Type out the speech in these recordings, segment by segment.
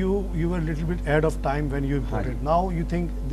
you were a little bit ahead of time when you imported. Now you think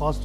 cost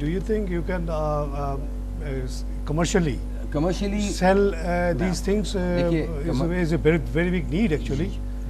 do you think you can commercially sell these things? is a very big need actually.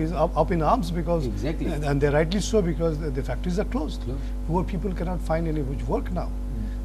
is up in arms because Exactly. and they're rightly so because the factories are closed. Poor people cannot find any which work now.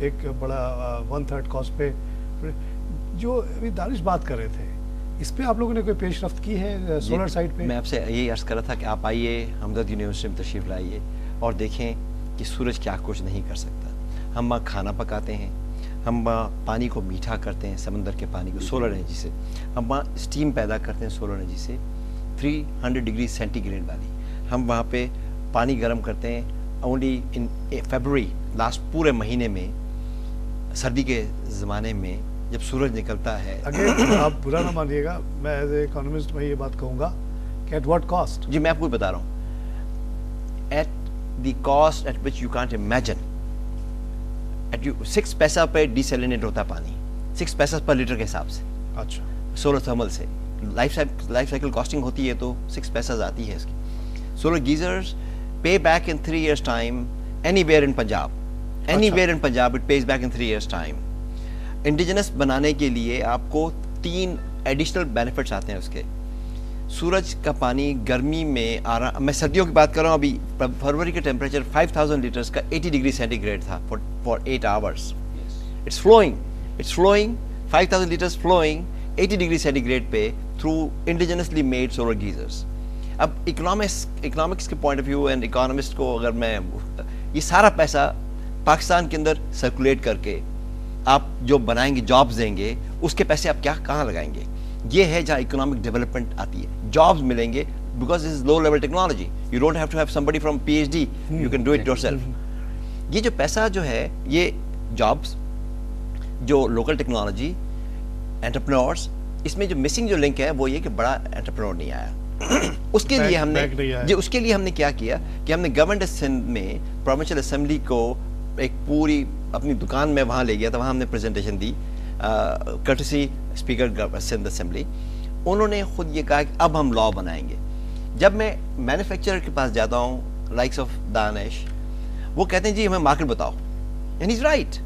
ایک بڑا 1/3 cost پہ. جو ابھی دانش بات کر رہے تھے اس پہ آپ لوگوں نے کوئی پیش رفت کی ہے سولر سائٹ پہ؟ میں آپ سے یہی عرض کر رہا تھا کہ آپ آئیے ہمدرد یونیورسٹی میں تشریف لائیے اور دیکھیں کہ سورج کیا کچھ نہیں کر سکتا. ہم وہاں کھانا پکاتے ہیں, ہم وہاں پانی کو میٹھا کرتے ہیں, سمندر کے پانی کو سولر انرجی سے. ہم وہاں اسٹیم پیدا کرتے ہیں سولر انرجی سے 300 ڈگری سینٹی گریڈ والی. ہم وہاں پہ پانی گرم کرتے ہیں اونلی ان فیبروری, لاسٹ پورے مہینے میں, سردی کے زمانے میں جب سورج نکلتا ہے. اگر آپ برا نہ مانیے گا, میں ایز اے اکانومسٹ میں یہ بات کہوں گا کہ ایٹ واٹ کاسٹ. جی میں آپ کو بتا رہا ہوں, at the cost at which you can't imagine. 6 پیسہ پہ ڈیسیلینیٹ ہوتا ہے پانی, 6 پیسہ پر لیٹر کے حساب سے. اچھا, سولر تھرمل سے لائف سائیکل کاسٹنگ ہوتی ہے تو 6 پیسہ آتی ہے اس کی. Solar geysers pay back in 3 years time anywhere in Punjab. Anywhere in Punjab it pays back in 3 years time. Indigenous بنانے کے لیے آپ کو 3 ایڈیشنل بینیفٹس آتے ہیں اس کے. سورج کا پانی گرمی میں میں سردیوں کی بات کر رہا ہوں, ابھی فروری کا ٹیمپریچر 5000 لیٹرز کا 80 ڈگری سینٹی گریڈ تھا for 8 hours. It's flowing 5000 litres flowing 80 degree centigrade گریڈ پہ through indigenously made solar geysers. اب اکنامکس کے point of view and economist کو اگر میں یہ سارا پیسہ پاکستان کے اندر سرکولیٹ کر کے آپ جو بنائیں گے, جابز دیں گے, اس کے پیسے آپ کہاں لگائیں گے؟ یہ ہے جہاں اکنامک ڈیولپمنٹ آتی ہے. جابز ملیں گے because it is low level technology. You don't have to have somebody from PhD, you can do it yourself. یہ جو پیسہ جو ہے یہ جابز, جو لوکل ٹیکنالوجی, انٹرپرینورس, اس میں جو مسنگ جو لنک ہے وہ یہ کہ بڑا انٹرپرینور نہیں آیا. اس کے لیے ہم نے کیا کیا کہ ہم نے گورنمنٹ سندھ میں پروونشل اسمبلی کو ایک پوری اپنی دکان میں وہاں لے گیا تھا. وہاں ہم نے پریزنٹیشن دی کرٹسی اسپیکر سندھ اسمبلی. انہوں نے خود یہ کہا کہ اب ہم لا بنائیں گے. جب میں مینوفیکچرر کے پاس جاتا ہوں لائکس آف دانش, وہ کہتے ہیں جی ہمیں مارکیٹ بتاؤ. And he is right,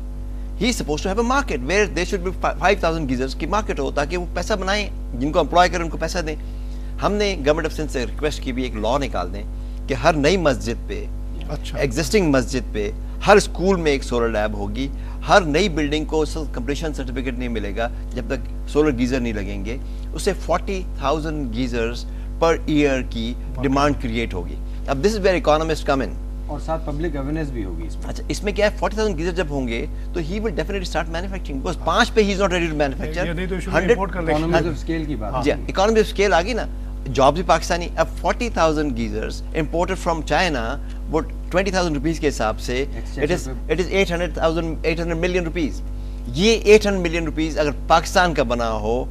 he is suppose to have a market where there should be 5000 geysers کی مارکیٹ ہو تاکہ وہ پیسہ بنائیں, جن کو امپلائی کریں ان کو پیسہ دیں. ہم نے گورنمنٹ آف سندھ سے ریکویسٹ کی بھی ایک لا نکال دیں کہ ہر نئی مسجد پہ, ایگزسٹنگ مسجد پہ, ہر اسکول میں ایک سولر لیب ہوگی. ہر نئی بلڈنگ کو کمپلیشن سرٹیفکیٹ نہیں ملے گا جب تک سولر گیزر نہیں لگیں گے. اس سے 40,000 گیزرز پر ایئر کی ڈیمانڈ کریٹ ہوگی. اب دس از ویئر اکانومسٹ کم ان. اور ساتھ پبلک اویئرنیس بھی ہوگی اس میں. اچھا, اس میں کیا ہے 40,000 گیزر جب ہوں گے تو ہی will definitely start manufacturing, because 5 پہ ہی is not ready to manufacture. 100 economies of scale کی بات. جی اکانومی آف اسکیل آ گئی نا, جابس بھی پاکستانی. اب 40,000 گیزرز امپورٹڈ فرام چائنا وہ 20,000 روپیز کے حساب سے اٹ از 800 ملین روپیز. یہ 800 ملین روپیز اگر پاکستان کا بنا ہو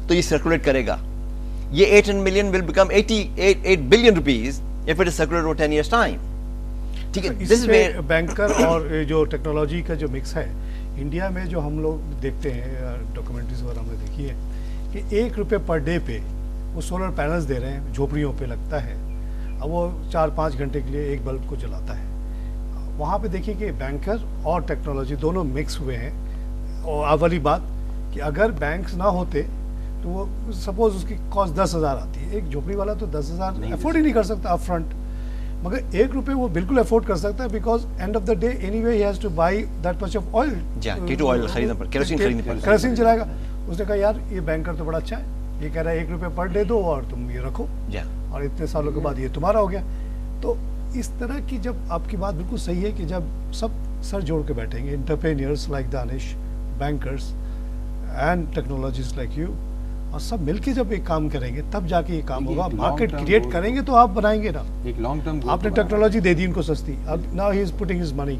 تو یہ سرکولیٹ کرے گا. یہ 800 million will become 8 billion rupees if it is circulated over 10 years time. ٹھیک ہے, اس میں بینکر اور جو ٹیکنالوجی کا جو مکس ہے انڈیا میں, جو ہم لوگ دیکھتے ہیں ڈاکومنٹریز وغیرہ ہم نے دیکھی ہے کہ ₹1 پر ڈے پہ وہ سولر پینلز دے رہے ہیں, جھوپڑیوں پہ لگتا ہے. اب وہ 4-5 گھنٹے کے لیے ایک بلب کو جلاتا ہے. وہاں پہ دیکھیے کہ بینکر اور ٹیکنالوجی دونوں مکس ہوئے ہیں. اور اولی بات کہ اگر بینکس نہ ہوتے تو وہ سپوز اس کی کاسٹ 10,000 آتی ہے, ایک جھوپڑی والا تو 10,000 افورڈ ہی نہیں کر سکتا اپ فرنٹ, مگر ₹1 وہ بالکل افورڈ کر سکتا ہے because end of the day anyway he has to buy that much of oil. Kerosene چلائے گا. اس نے کہا یار یہ بینکر تو بڑا اچھا ہے, یہ کہہ رہا ہے ₹1 پر ڈے دو اور تم یہ رکھو, اور اتنے سالوں کے بعد یہ تمہارا ہو گیا. تو اس طرح کی جب آپ کی بات بالکل صحیح ہے کہ جب سب سر جوڑ کے بیٹھیں گے, entrepreneurs like Danish, bankers and technologist like you, اور سب مل کے جب ایک کام کریں گے تب جا کے یہ کام ہوگا. مارکیٹ کریٹ کریں گے تو آپ بنائیں گے نا. ایک لانگ ٹرم آپ نے ٹیکنالوجی دے دی ان کو سستی, اب now he is putting his money.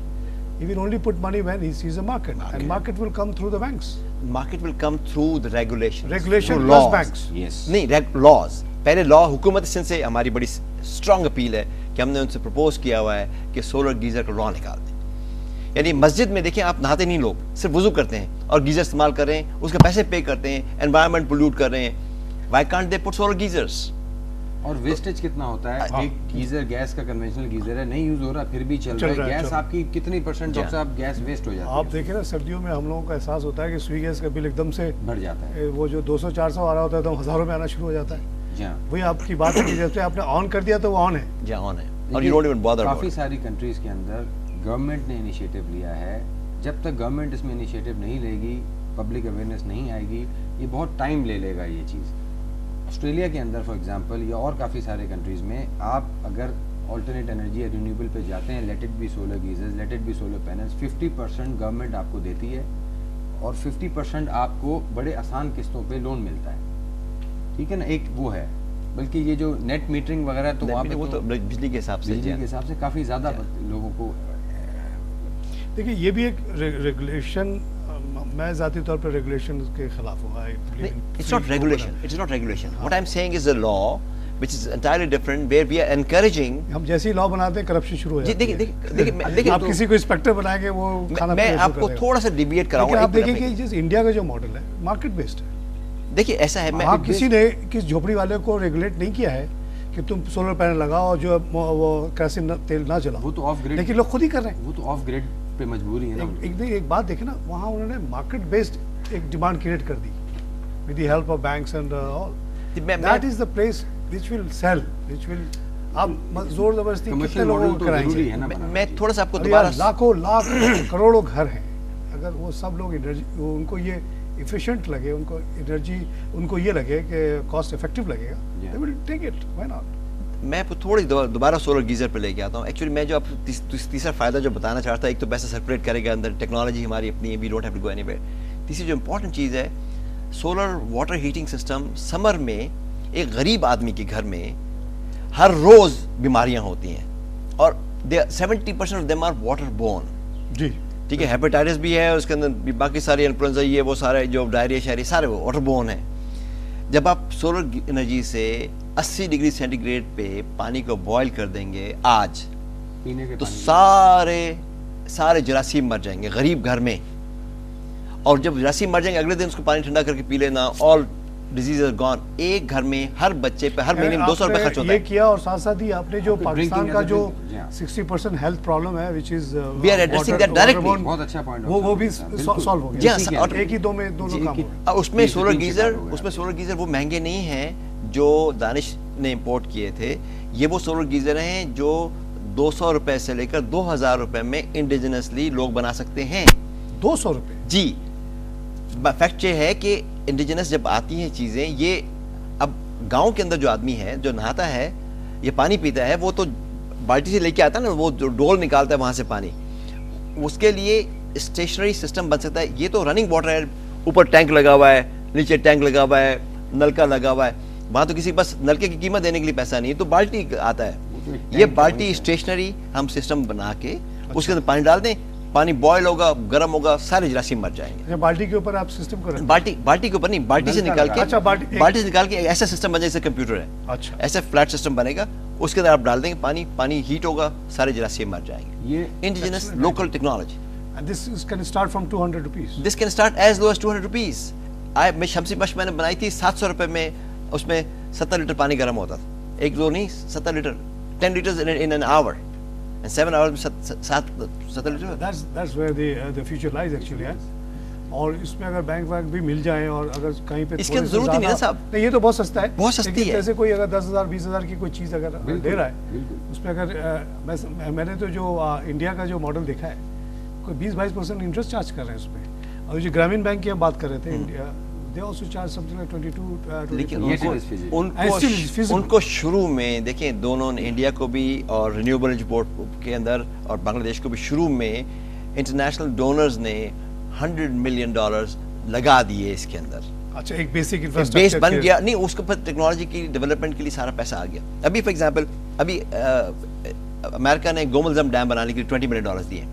He will only put money when he sees a market, and market will come through the banks. Market will come through the regulations. Regulation plus banks. Yes. نہیں, laws. پہلے لا حکومت سندھ سے ہماری بڑی strong appeal ہے کہ ہم نے ان سے پرپوز کیا ہوا ہے کہ سولر گیزر کا لا نکال دیں. یعنی مسجد میں دیکھیں آپ نہاتے نہیں, لوگ صرف وضو کرتے ہیں اور گیزر استعمال کر رہے ہیں, اس کے پیسے پے کرتے ہیں, انوائرمنٹ پولوٹ کر رہے ہیں. Why can't they put solar geezers? اور ویسٹیج کتنا ہوتا ہے. ایک گیزر گیس کا کنونشنل گیزر ہے, نہیں یوز ہو رہا پھر بھی چل رہا ہے. گیس آپ کی کتنی پرسنٹ ڈاکٹر صاحب گیس ویسٹ ہو جاتی ہے. آپ دیکھیں نا سردیوں میں ہم لوگوں کو احساس ہوتا ہے کہ سوئی گیس کا بل ایک دم سے بڑھ جاتا ہے. وہ جو 200-400 آ رہا ہوتا ہے تو ہزاروں میں آنا شروع ہو جاتا ہے. جی ہاں, وہی آپ کی بات ہے کہ جیسے آپ نے آن کر دیا تو وہ آن ہے. جی آن ہے, اور you don't even bother. کافی ساری کنٹریز کے اندر گورنمنٹ نے انیشیٹو لیا ہے جب تک گورنمنٹ اس میں انیشیٹو نہیں لے گی، پبلک اویئرنیس نہیں آئے گی، یہ بہت ٹائم لے گا یہ چیز. آسٹریلیا کے اندر فار ایگزامپل یا اور کافی سارے کنٹریز میں آپ اگر آلٹرنیٹ انرجی یا رینیوبل پہ جاتے ہیں، let it be solar geysers, let it be solar panels, 50% government آپ کو دیتی ہے اور 50% آپ کو بڑے آسان قسطوں پہ لون ملتا ہے. ٹھیک ہے نا، ایک وہ ہے. بلکہ یہ جو نیٹ میٹرنگ وغیرہ تو وہاں پہ تو بجلی کے حساب سے کافی زیادہ لوگوں کو. دیکھیے یہ بھی ایک ریگولیشن، میں ذاتی طور پر ریگولیشن کے خلاف ہوں. It's not regulation. It's not regulation. What I'm saying is a law which is entirely different, where we are encouraging. ہم جیسے ہی لا بناتے ہیں کرپشن شروع ہو جاتی ہے. دیکھیں آپ کسی کو انسپیکٹر بنائیں گے وہ کھانا میں آپ کو تھوڑا سا ڈیبیٹ کراؤں گا. آپ دیکھیں کہ جس انڈیا کا جو ماڈل ہے مارکیٹ بیسڈ ہے. دیکھیے ایسا ہے، آپ کسی نے کس جھوپڑی والے کو ریگولیٹ نہیں کیا ہے کہ تم سولر پینل لگاؤ اور جو وہ کیروسین تیل نہ جلاؤ. وہ تو آف گریڈ، لیکن لوگ خود ہی کر رہے ہیں. وہ تو آف گریڈ پہ مجبوری ہے نا. ایک بات دیکھیں نا، وہاں انہوں نے مارکیٹ بیسڈ ایک ڈیمانڈ کریٹ کر دی with the help of banks and all. That is the place which will sell, which will. آپ زور زبردستی کتنے لوگوں کو کرائیں گے؟ میں تھوڑا سا آپ کو دوبارہ، لاکھوں لاکھ کروڑوں گھر ہیں، اگر وہ سب لوگ انرجی ان کو یہ ایفیشینٹ لگے، ان کو انرجی ان کو یہ لگے کہ کاسٹ افیکٹو لگے گا، they will take it, why not؟ میں تھوڑی دوبارہ سولر گیزر پہ لے کے آتا ہوں. ایکچولی میں جو آپ تیسرا فائدہ جو بتانا چاہتا ہوں، ایک تو پیسہ سرکولیٹ کرے گا اندر، ٹیکنالوجی ہماری اپنی ہے، we don't have to go anywhere. تیسری جو امپورٹنٹ چیز ہے، solar water heating system. Summer میں ایک غریب آدمی کے گھر میں ہر روز بیماریاں ہوتی ہیں اور 70% of them are water borne. جی ٹھیک ہے، ہیپیٹائٹس بھی ہے، اس کے اندر باقی سارے انفلوئنزا، یہ وہ سارے جو ڈائریا شہری سارے وہ واٹر بورن ہیں. جب آپ سولر انرجی سے 80 ڈگری سینٹی گریڈ پہ پانی کو بوائل کر دیں گے آج، تو سارے جراثیم مر جائیں گے غریب گھر میں. اور جب جراثیم مر جائیں گے اگلے دن اس کو پانی ٹھنڈا کر کے پی لینا، آل ڈیزیز آر گون. ایک گھر میں ہر بچے پہ ہر مہینے میں 200 روپے خرچ ہوتا ہے. یہ کیا اور ساتھ ساتھ ہی آپ نے جو پاکستان کا جو 60% ہیلتھ پرابلم ہے which is we are addressing that directly. بہت اچھا پوائنٹ، وہ بھی سالو ہو گیا. جی ہاں، ایک ہی دو میں دونوں کام ہو گئے. اس میں سولر گیزر وہ مہنگے نہیں ہیں جو دانش نے امپورٹ کیے تھے. یہ وہ سولر گیزر ہیں جو 200 روپے سے لے کر 2000 روپے میں انڈیجنسلی لوگ بنا سکتے ہیں. 200 روپے؟ جی. فیکٹ یہ ہے کہ انڈیجنس جب آتی ہیں چیزیں، یہ اب گاؤں کے اندر جو آدمی ہے جو نہاتا ہے، یہ پانی پیتا ہے، وہ تو بالٹی سے لے کے آتا ہے نا، وہ ڈول نکالتا ہے وہاں سے پانی. اس کے لیے اسٹیشنری سسٹم بن سکتا ہے. یہ تو رننگ واٹر ہے، اوپر ٹینک لگا ہوا ہے، نیچے ٹینک لگا ہوا ہے، نلکا لگا ہوا ہے. وہاں تو کسی کے پاس نلکے کی قیمت دینے کے لیے پیسہ نہیں ہے، تو بالٹی آتا ہے. یہ بالٹی اسٹیشنری ہم سسٹم بنا کے اس کے اندر پانی ڈال دیں، پانی بوائل ہوگا، گرم ہوگا، سارے جراثیم مر جائیں گے. بالٹی کے اوپر آپ سسٹم کریں؟ بالٹی کے اوپر نہیں، بالٹی سے نکال کے ایسا سسٹم بن جائے جیسے کمپیوٹر ہے. اچھا، ایسا فلیٹ سسٹم بنے گا، اس کے اندر آپ ڈال دیں گے پانی ہیٹ ہوگا، سارے جراثیم مر جائیں گے. یہ indigenous local technology. This can start from 200 rupees. This can start as low as 200 rupees. میں شمسی بش میں نے بنائی تھی 700 روپے میں، اس میں 70 لیٹر پانی گرم ہوتا تھا. ایک دو نہیں، 70 letter, 10 liters in an hour. And 7 hours میں 7 letter. That's where the future lies actually. اور اس میں اگر بینک وینک بھی مل جائیں اور اگر کہیں پہ اس کی ضرورت ہی نہیں ہے صاحب. نہیں، یہ تو بہت سستا ہے، بہت سستی ہے. جیسے کوئی اگر 10,000 20,000 کی کوئی چیز اگر دے رہا ہے، اس میں اگر میں نے تو جو انڈیا کا جو ماڈل دیکھا ہے، کوئی 20-22% انٹرسٹ چارج کر رہے ہیں اس میں. اور جو گرامین بینک کی ہم بات کر رہے تھے، India they also charge something like 22. لیکن ان کو شروع میں دیکھیں، دونوں نے انڈیا کو بھی اور رینیوبل انرجی بورڈ کے اندر اور بنگلہ دیش کو بھی شروع میں انٹرنیشنل ڈونرز نے $100 ملین لگا دیے اس کے اندر. اچھا، ایک بیسک بیس بن گیا. نہیں، اس کے اوپر ٹیکنالوجی کی ڈیولپمنٹ کے لیے سارا پیسہ آ گیا. ابھی فار ایگزامپل ابھی امریکہ نے گوملزم ڈیم بنانے کے لیے $20 ملین دیے.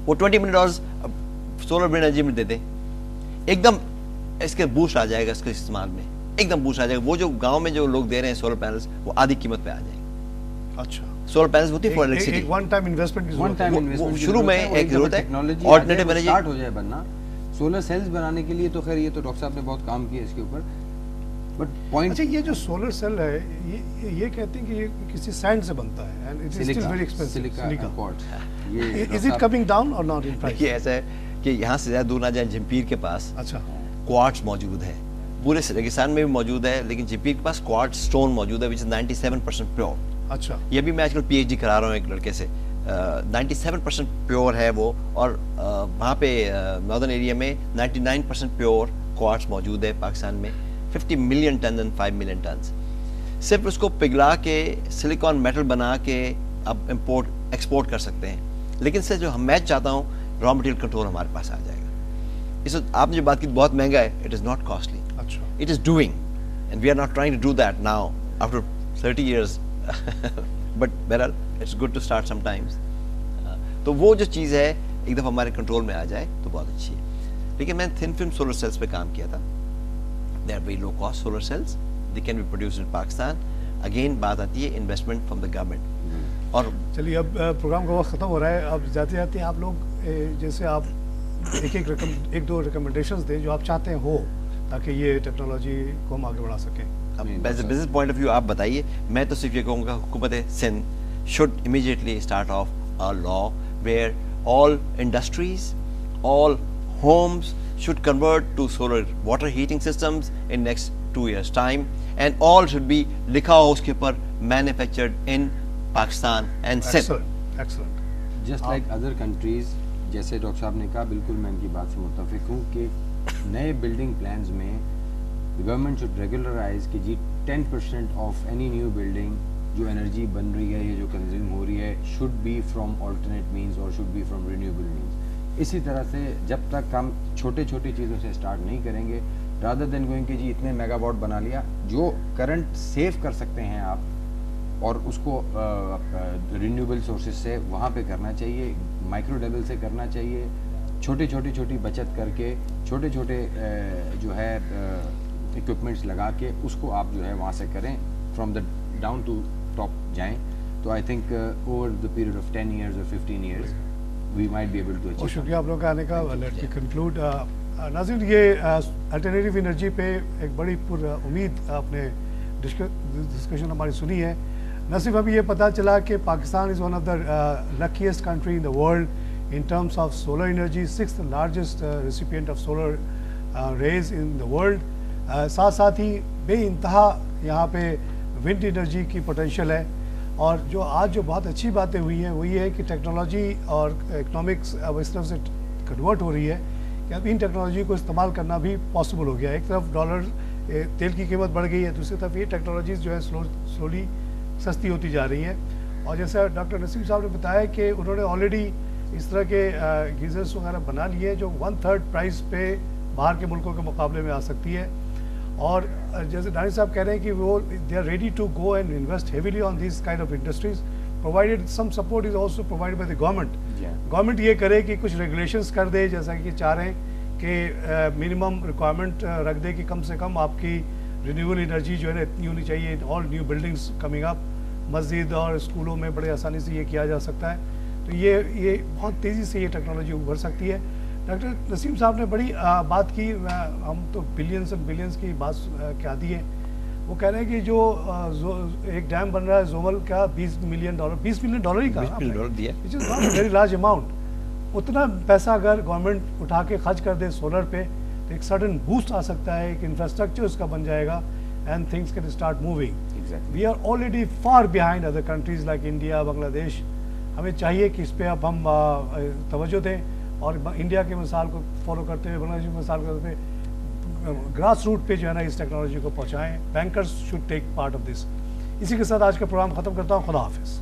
وہ $20 ملین سولر انرجی میں دے دیں، ایک دم اس کے بوسٹ آ جائے گا، اس کے استعمال میں ایک دم بوسٹ آ جائے گا. وہ جو گاؤں میں جو لوگ دے رہے ہیں سولر پینلز، وہ آدھی قیمت پہ آ جائیں گے. اچھا، سولر پینلز ہوتی ہے فار الیکٹریسٹی. ایک ون ٹائم انویسٹمنٹ کی ضرورت ہے. شروع میں ایک ضرورت ہے آلٹرنیٹیو انرجی سٹارٹ ہو جائے بننا. سولر سیلز بنانے کے لیے تو خیر یہ تو ڈاکٹر صاحب نے بہت کام کیا اس کے اوپر. بٹ پوائنٹ، اچھا، یہ جو سولر سیل ہے، یہ کہتے ہیں کہ یہ کسی سینڈ سے بنتا ہے and it is still very expensive. Silica is it coming down اور ناٹ ان پرائس؟ یہ ایسا ہے کہ یہاں سے زیادہ دور نہ جائیں، جمپیر کے پاس اچھا کوارٹز موجود ہے. پورے ریگستان میں بھی موجود ہے، لیکن جمپیر کے پاس کوارٹز اسٹون موجود ہے which is 97% پیور. اچھا، یہ بھی میں آج کل PhD کرا رہا ہوں ایک لڑکے سے 97% پیور ہے وہ, اور وہاں پہ ناردرن ایریا میں 99% پیور کوارٹز موجود ہے پاکستان میں, 50 million ton and 5 million tons. صرف اس کو پگھلا کے سلیکان میٹل بنا کے اب امپورٹ ایکسپورٹ کر سکتے ہیں, لیکن سے جو میں چاہتا ہوں را مٹیریل کنٹرول ہمارے پاس آ جائے گا. اس آپ نے جو بات کی بہت مہنگا ہے, it is not costly, it is doing, and we are not trying to do that now after 30 years. But بہرحال it's good to start some times. تو وہ جو چیز ہے ایک دفعہ ہمارے کنٹرول میں آ جائے تو بہت اچھی ہے. لیکن میں تھن فلم سولر سیلس پہ کام کیا تھا. They are very low cost solar cells, they can be produced in Pakistan. Again بات آتی ہے انویسٹمنٹ فرام دا گورنمنٹ. اور چلیے اب پروگرام کا وقت ختم ہو رہا ہے. اب جاتے جاتے آپ لوگ جیسے آپ ایک دو ریکمنڈیشنز دیں جو آپ چاہتے ہیں ہو, تاکہ یہ ٹیکنالوجی کو ہم آگے بڑھا سکیں. بزنس پوائنٹ آف ویو آپ بتائیے. میں تو صرف یہ کہوں گا حکومت Sindh should immediately start of a law where all industries, all homes should convert to solar water heating systems in next 2 years time, and all should be likha ho uske par manufactured in Pakistan and Sindh. Excellent. Just like other countries, جیسے doctor صاحب نے کہا, بالکل میں ان کی بات سے متفق ہوں کہ نئے بلڈنگ پلانز میں گورنمنٹ شوڈ ریگولرائز کہ جی 10% آف اینی نیو بلڈنگ جو انرجی بن رہی ہے یا جو کنزیوم ہو رہی ہے should be from alternate means اور should be from renewable means. اسی طرح سے جب تک ہم چھوٹے چھوٹی چیزوں سے اسٹارٹ نہیں کریں گے, رادر دین گوئنگ کہ جی اتنے میگا واٹ بنا لیا, جو کرنٹ سیو کر سکتے ہیں آپ اور اس کو رینیوبل سورسز سے وہاں پہ کرنا چاہیے, مائکرو لیول سے کرنا چاہیے, چھوٹی بچت کر کے چھوٹے جو ہے اکوپمنٹس لگا کے اس کو آپ جو ہے وہاں سے کریں, from the down to top جائیں. تو I think over the period of 10 years اور 15 years we might be able to achieve. بہت شکریہ آپ لوگ کا آنے کا. Let me conclude. ناظرین, یہ الٹرنیٹیو انرجی پہ ایک بڑی پر امید آپ نے ڈسکشن ہماری سنی ہے. نہ صرف ابھی یہ پتہ چلا کہ Pakistan is one of the لکیسٹ country in the world in terms of solar energy, 6th largest recipient of solar rays in the world. ساتھ ساتھ ہی بے انتہا یہاں پہ ونڈ انرجی کی پوٹینشیل ہے. اور جو آج جو بہت اچھی باتیں ہوئی ہیں وہ یہ ہے کہ ٹیکنالوجی اور اکنامکس اب اس طرف سے کنورٹ ہو رہی ہے کہ اب ان ٹیکنالوجی کو استعمال کرنا بھی پاسبل ہو گیا. ایک طرف ڈالر تیل کی قیمت بڑھ گئی ہے, دوسری طرف یہ ٹیکنالوجیز جو ہے سلولی سستی ہوتی جا رہی ہیں. اور جیسا ڈاکٹر نسیم صاحب نے بتایا کہ انہوں نے آلریڈی اس طرح کے گیزرس وغیرہ بنا لیے جو 1/3 پرائز پہ باہر کے ملکوں کے مقابلے میں آ سکتی ہے. اور جیسے دانش صاحب کہہ رہے ہیں کہ وہ they are ready to go and invest heavily on these kind of industries provided some support is also provide by the government. Government یہ کرے کہ کچھ ریگولیشنس کر دے, جیسا کہ چاہ رہے ہیں کہ منیمم ریکوائرمنٹ رکھ دے کہ کم سے کم آپ کی رینیوبل انرجی جو ہے نا اتنی ہونی چاہیے. آل نیو بلڈنگس کمنگ اپ, مسجد اور اسکولوں میں بڑے آسانی سے یہ کیا جا سکتا ہے. تو یہ بہت تیزی سے یہ ٹیکنالوجی ابھر سکتی ہے. ڈاکٹر نسیم صاحب نے بڑی بات کی, ہم تو بلینس اینڈ بلینس کی بات کیا دی ہے. وہ کہہ رہے ہیں کہ جو ایک ڈیم بن رہا ہے زومل کا $20 ملین ہی کا, which is not a very large amount. اتنا پیسہ اگر گورنمنٹ اٹھا کے خرچ کر دے سولر پہ تو ایک سڈن بوسٹ آ سکتا ہے, ایک انفراسٹرکچر اس کا بن جائے گا and things can start moving. We are already far behind other countries like India, Bangladesh. ہمیں چاہیے کہ اس پہ اب ہم توجہ دیں اور انڈیا کے مثال کو فالو کرتے ہوئے بنگلہ دیش کی مثال کرتے ہوئے گراس روٹ پہ جو ہے نا اس ٹیکنالوجی کو پہنچائیں. Bankers should take part of this. اسی کے ساتھ آج کا پروگرام ختم کرتا ہوں. خدا حافظ.